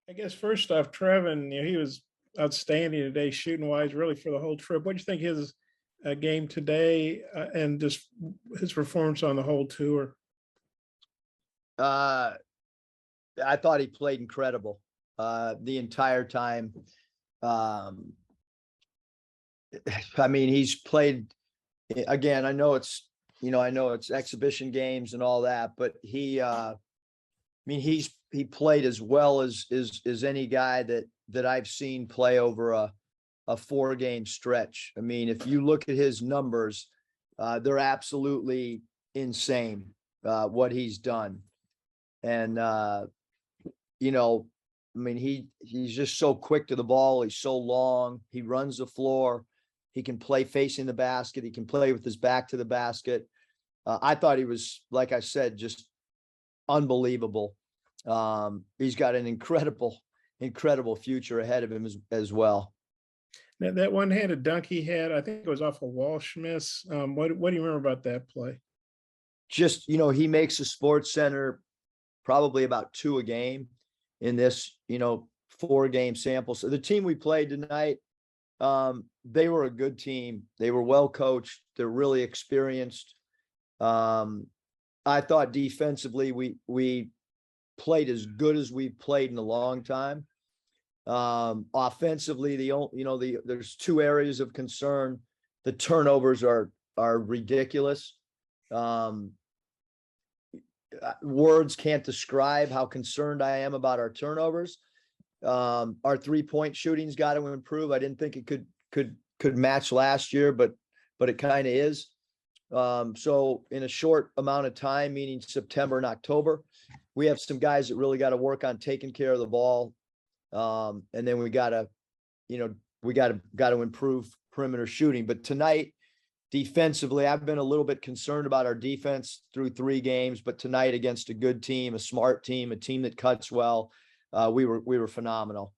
I guess first off, Trevin, he was outstanding today, shooting wise, really for the whole trip. What do you think his game today and just his performance on the whole tour? Uh, I thought he played incredible the entire time. Um, I mean, he's played again. I know it's exhibition games and all that, but he played as well as any guy that I've seen play over a 4-game stretch. I mean, if you look at his numbers, they're absolutely insane, what he's done. And, he's just so quick to the ball. He's so long. He runs the floor. He can play facing the basket. He can play with his back to the basket. I thought he was, like I said, just unbelievable. He's got an incredible future ahead of him as well. Now, that one-handed dunk he had, I think it was off of Walsh miss. What do you remember about that play? Just, he makes a Sports Center probably about 2 a game in this, 4-game sample. So the team we played tonight, they were a good team. They were well coached. They're really experienced. I thought defensively we played as good as we've played in a long time. Offensively, there's 2 areas of concern. The turnovers are ridiculous. Words can't describe how concerned I am about our turnovers. Our 3-point shooting's got to improve. I didn't think it could match last year, but it kind of is. So in a short amount of time, meaning September and October, we have some guys that really got to work on taking care of the ball. And then we got to improve perimeter shooting. But tonight, defensively, I've been a little bit concerned about our defense through 3 games, but tonight against a good team, a smart team, a team that cuts well, we were phenomenal.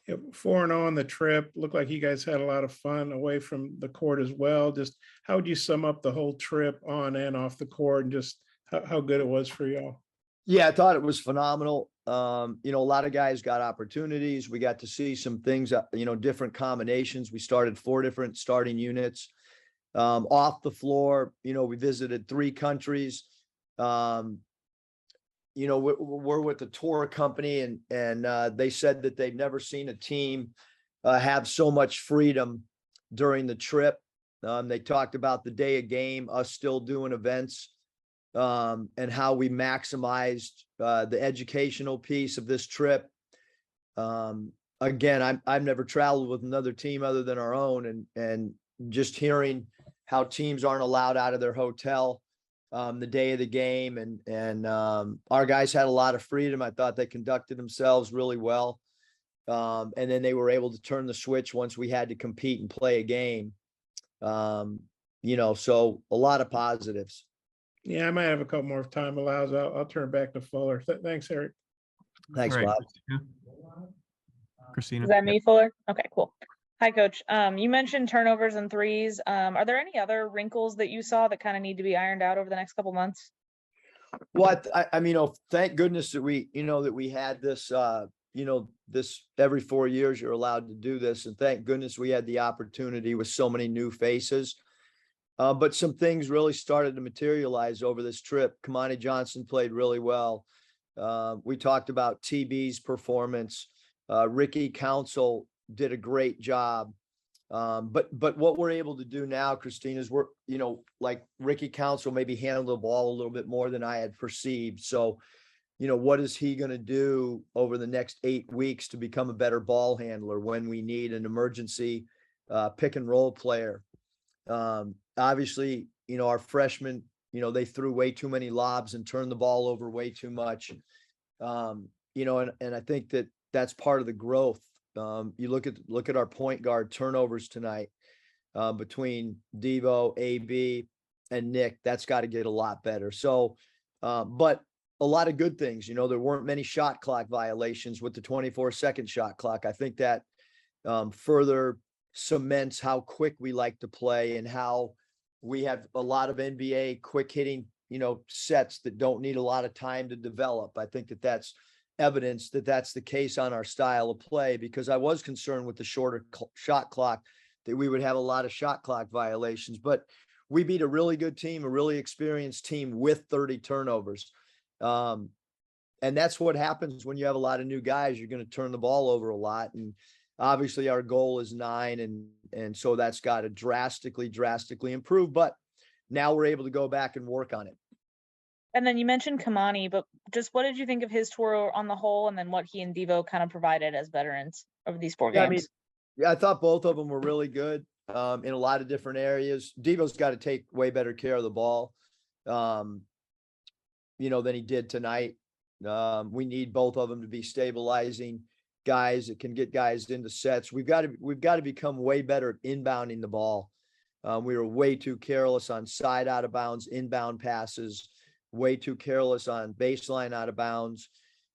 4-0 on the trip. Looked like you guys had a lot of fun away from the court as well. Just how would you sum up the whole trip on and off the court and just how good it was for y'all? Yeah, I thought it was phenomenal. A lot of guys got opportunities. We got to see some things, different combinations. We started 4 different starting units. Off the floor, we visited 3 countries. We're with the tour company and they said that they've never seen a team have so much freedom during the trip. They talked about the day of game, us still doing events, and how we maximized the educational piece of this trip. Again, I've never traveled with another team other than our own, and just hearing how teams aren't allowed out of their hotel the day of the game, and our guys had a lot of freedom. I thought they conducted themselves really well, and then they were able to turn the switch once we had to compete and play a game. So a lot of positives. Yeah, I might have a couple more if time allows. I'll turn it back to Fuller. Thanks, Eric. Thanks, right, Bob. Christina. Is that me, Fuller? Okay, cool. Hi, Coach. You mentioned turnovers and threes. Are there any other wrinkles that you saw that kind of need to be ironed out over the next couple months? Well, thank goodness that we had this, this every 4 years you're allowed to do this. And thank goodness we had the opportunity with so many new faces. But some things really started to materialize over this trip. Kamani Johnson played really well. We talked about TB's performance. Ricky Council did a great job. But what we're able to do now, Christine, is we're, like Ricky Council maybe handled the ball a little bit more than I had perceived. So, what is he going to do over the next 8 weeks to become a better ball handler when we need an emergency pick and roll player? Obviously, our freshmen, they threw way too many lobs and turned the ball over way too much. And I think that's part of the growth. You look at our point guard turnovers tonight, between Devo, AB, and Nick. That's got to get a lot better. So, but a lot of good things. There weren't many shot clock violations with the 24-second shot clock. I think that further cements how quick we like to play and how we have a lot of NBA quick hitting, sets that don't need a lot of time to develop. I think that's evidence that that's the case on our style of play, because I was concerned with the shorter shot clock that we would have a lot of shot clock violations, but we beat a really good team, a really experienced team with 30 turnovers. And that's what happens when you have a lot of new guys. You're going to turn the ball over a lot. And obviously our goal is 9. And so that's got to drastically improve, but now we're able to go back and work on it. And then you mentioned Kamani, but just what did you think of his tour on the whole, and then what he and Devo kind of provided as veterans over these 4 games? Yeah, I thought both of them were really good in a lot of different areas. Devo's got to take way better care of the ball, than he did tonight. We need both of them to be stabilizing guys that can get guys into sets. We've got to become way better at inbounding the ball. We were way too careless on side out of bounds, inbound passes, way too careless on baseline out of bounds.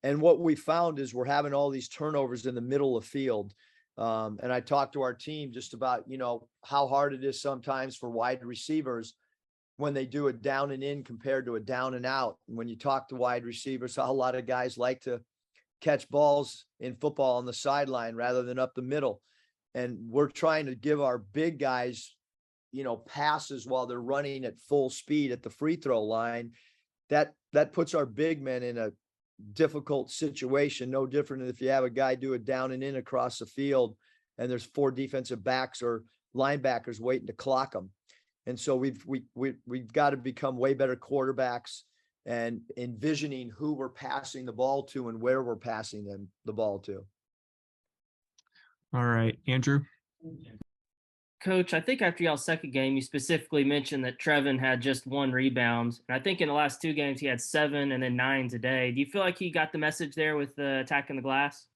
And what we found is we're having all these turnovers in the middle of field. And I talked to our team just about, how hard it is sometimes for wide receivers when they do a down and in compared to a down and out. And when you talk to wide receivers, how a lot of guys like to catch balls in football on the sideline rather than up the middle. And we're trying to give our big guys, passes while they're running at full speed at the free throw line. That puts our big men in a difficult situation, no different than if you have a guy do a down and in across the field and there's 4 defensive backs or linebackers waiting to clock them. And so we've got to become way better quarterbacks and envisioning who we're passing the ball to and where we're passing them the ball to. All right, Andrew. Coach, I think after y'all's second game, you specifically mentioned that Trevin had just 1 rebound. And I think in the last 2 games, he had 7 and then 9 today. Do you feel like he got the message there with attacking the glass?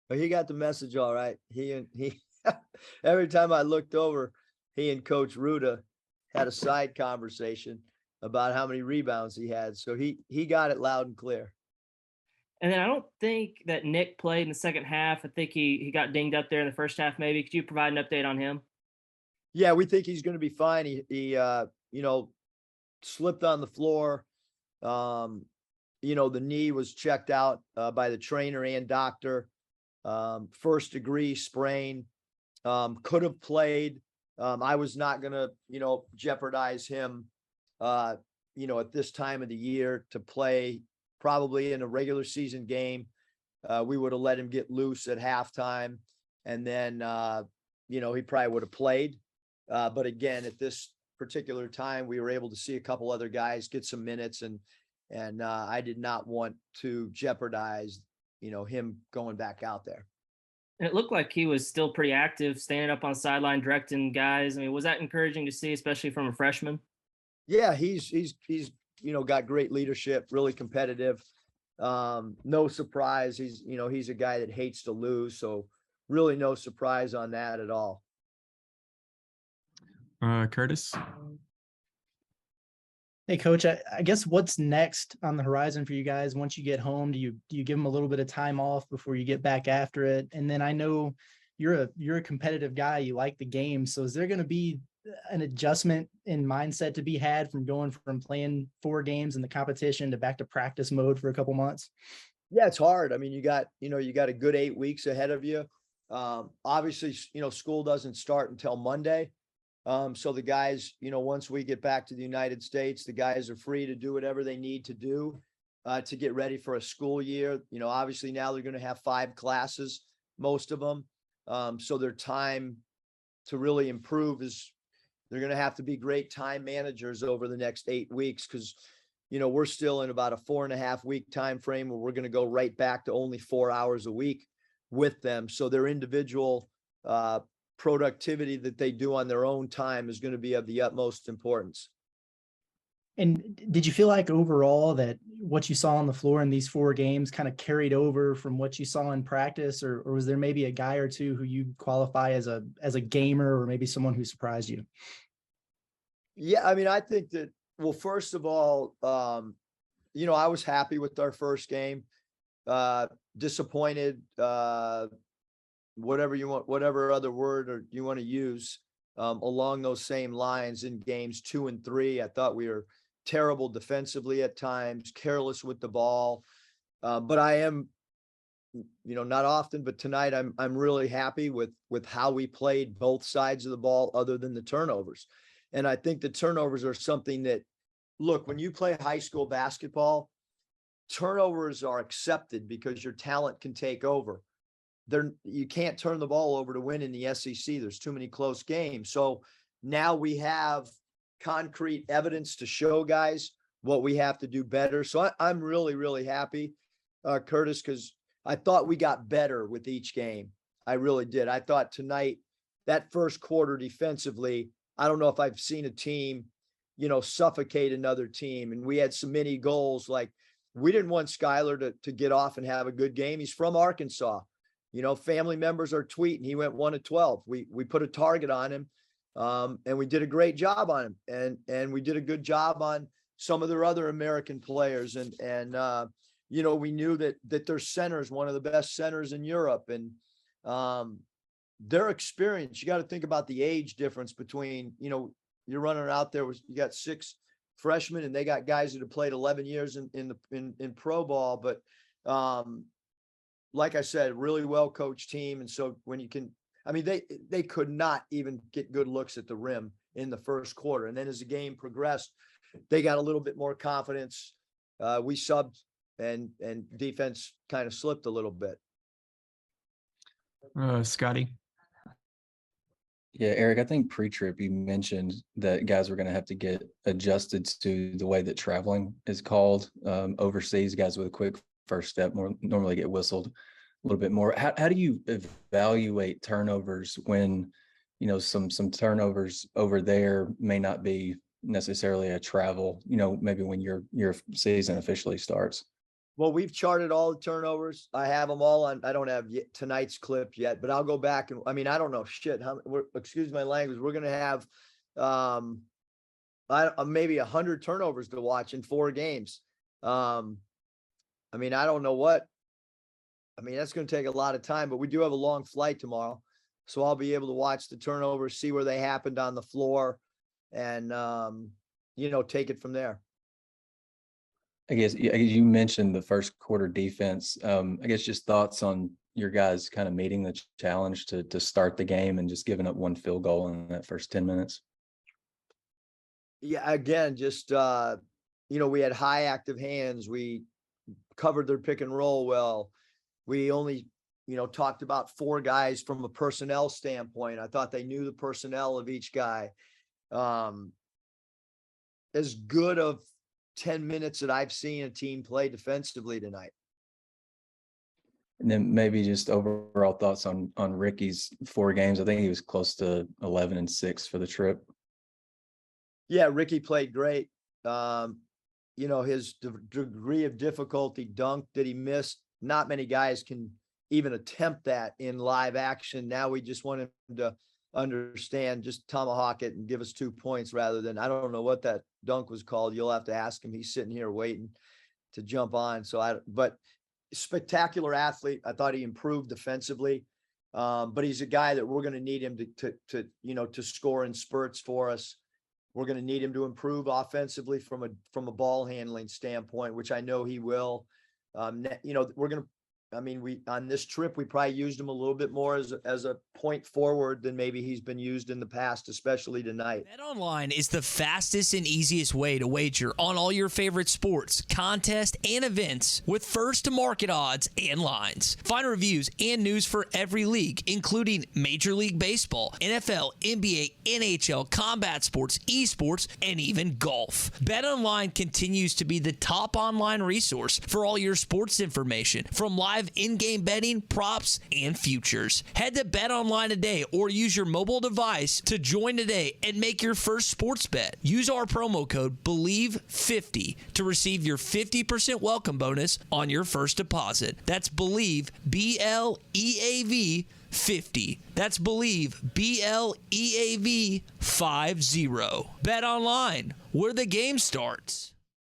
But he got the message all right. He every time I looked over, he and Coach Ruda had a side conversation about how many rebounds he had. So he got it loud and clear. And then I don't think that Nick played in the second half. I think he got dinged up there in the first half, maybe. Could you provide an update on him? Yeah, we think he's going to be fine. He slipped on the floor. The knee was checked out by the trainer and doctor. First degree sprain. Could have played. I was not going to, jeopardize him, at this time of the year to play probably in a regular season game. We would have let him get loose at halftime, and then, he probably would have played. But again, at this particular time, we were able to see a couple other guys get some minutes, and I did not want to jeopardize, him going back out there. And it looked like he was still pretty active, standing up on the sideline, directing guys. I mean, was that encouraging to see, especially from a freshman? Yeah, he's got great leadership, really competitive. No surprise. He's a guy that hates to lose. So really no surprise on that at all. Curtis. Hey, Coach, I guess what's next on the horizon for you guys once you get home? Do you give them a little bit of time off before you get back after it? And then I know you're a competitive guy. You like the game. So is there going to be an adjustment in mindset to be had from going from playing 4 games in the competition to back to practice mode for a couple months? Yeah, it's hard. I mean, you got a good 8 weeks ahead of you. Obviously, school doesn't start until Monday. So the guys, once we get back to the United States, the guys are free to do whatever they need to do to get ready for a school year. Obviously now they're going to have 5 classes, most of them. So their time to really improve is they're going to have to be great time managers over the next 8 weeks, because, we're still in about a 4.5 week time frame where we're going to go right back to only 4 hours a week with them. So their individual productivity that they do on their own time is going to be of the utmost importance. And did you feel like overall that what you saw on the floor in these 4 games kind of carried over from what you saw in practice, or was there maybe a guy or two who you qualify as a gamer, or maybe someone who surprised you? Yeah, I mean, I think that, well, first of all, I was happy with our first game. Disappointed, whatever other word or you want to use, along those same lines in games 2 and 3. I thought we were terrible defensively at times, careless with the ball. But I am not often, but tonight I'm really happy with how we played both sides of the ball other than the turnovers. And I think the turnovers are something that, look, when you play high school basketball, turnovers are accepted because your talent can take over. You can't turn the ball over to win in the SEC. There's too many close games. So now we have concrete evidence to show guys what we have to do better. So I'm really, really happy, Curtis, because I thought we got better with each game. I really did. I thought tonight, that first quarter defensively, I don't know if I've seen a team, suffocate another team. And we had so many goals. Like, we didn't want Skylar to get off and have a good game. He's from Arkansas. Family members are tweeting. He went 1 of 12. We put a target on him, and we did a great job on him. And we did a good job on some of their other American players. And we knew that their center is one of the best centers in Europe. And their experience, you got to think about the age difference between, you're running out there with, you got 6 freshmen and they got guys that have played 11 years in pro ball. But like I said, really well coached team. And so when you can, they could not even get good looks at the rim in the first quarter. And then as the game progressed, they got a little bit more confidence. We subbed and defense kind of slipped a little bit. Scotty. Yeah, Eric, I think pre-trip you mentioned that guys were going to have to get adjusted to the way that traveling is called overseas. Guys with a quick first step normally get whistled a little bit more. How do you evaluate turnovers when, some turnovers over there may not be necessarily a travel, maybe when your season officially starts? Well, we've charted all the turnovers. I have them all on. I don't have tonight's clip yet, but I'll go back and I don't know shit. Excuse my language. We're going to have maybe 100 turnovers to watch in 4 games. I don't know what. That's going to take a lot of time, but we do have a long flight tomorrow. So I'll be able to watch the turnovers, see where they happened on the floor, and, take it from there. I guess you mentioned the first quarter defense. I guess just thoughts on your guys kind of meeting the challenge to start the game and just giving up 1 field goal in that first 10 minutes. Yeah, again, just, we had high active hands. We covered their pick and roll well. We only, talked about 4 guys from a personnel standpoint. I thought they knew the personnel of each guy. As good of 10 minutes that I've seen a team play defensively tonight. And then maybe just overall thoughts on Ricky's 4 games. I think he was close to 11-6 for the trip. Yeah, Ricky played great. His degree of difficulty dunk that he missed, not many guys can even attempt that in live action. Now we just want him to understand, just tomahawk it and give us 2 points rather than, I don't know what that dunk was called. You'll have to ask him. He's sitting here waiting to jump on. But spectacular athlete. I thought he improved defensively. But he's a guy that we're going to need him to score in spurts for us. We're going to need him to improve offensively from a ball handling standpoint, which I know he will. We're going to, on this trip, we probably used him a little bit more as a point forward than maybe he's been used in the past, especially tonight. BetOnline is the fastest and easiest way to wager on all your favorite sports, contests, and events with first-to-market odds and lines. Find reviews and news for every league, including Major League Baseball, NFL, NBA, NHL, combat sports, esports, and even golf. BetOnline continues to be the top online resource for all your sports information, from live in-game betting, props, and futures. Head to BetOnline today or use your mobile device to join today and make your first sports bet. Use our promo code BELIEVE50 to receive your 50% welcome bonus on your first deposit. That's BELIEVE, BLEAV 50. That's BELIEVE, BLEAV 50. BetOnline, where the game starts.